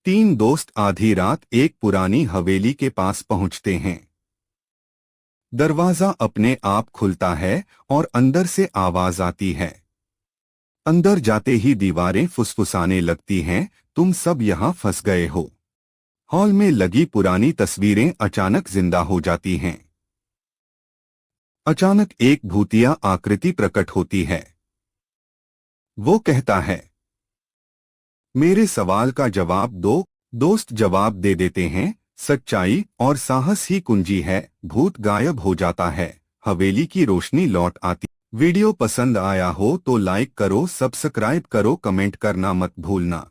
तीन दोस्त आधी रात एक पुरानी हवेली के पास पहुंचते हैं। दरवाजा अपने आप खुलता है और अंदर से आवाज आती है। अंदर जाते ही दीवारें फुसफुसाने लगती हैं, तुम सब यहाँ फंस गए हो। हॉल में लगी पुरानी तस्वीरें अचानक जिंदा हो जाती हैं। अचानक एक भूतिया आकृति प्रकट होती है। वो कहता है, मेरे सवाल का जवाब दो। दोस्त जवाब दे देते हैं, सच्चाई और साहस ही कुंजी है। भूत गायब हो जाता है, हवेली की रोशनी लौट आती। वीडियो पसंद आया हो तो लाइक करो, सब्सक्राइब करो, कमेंट करना मत भूलना।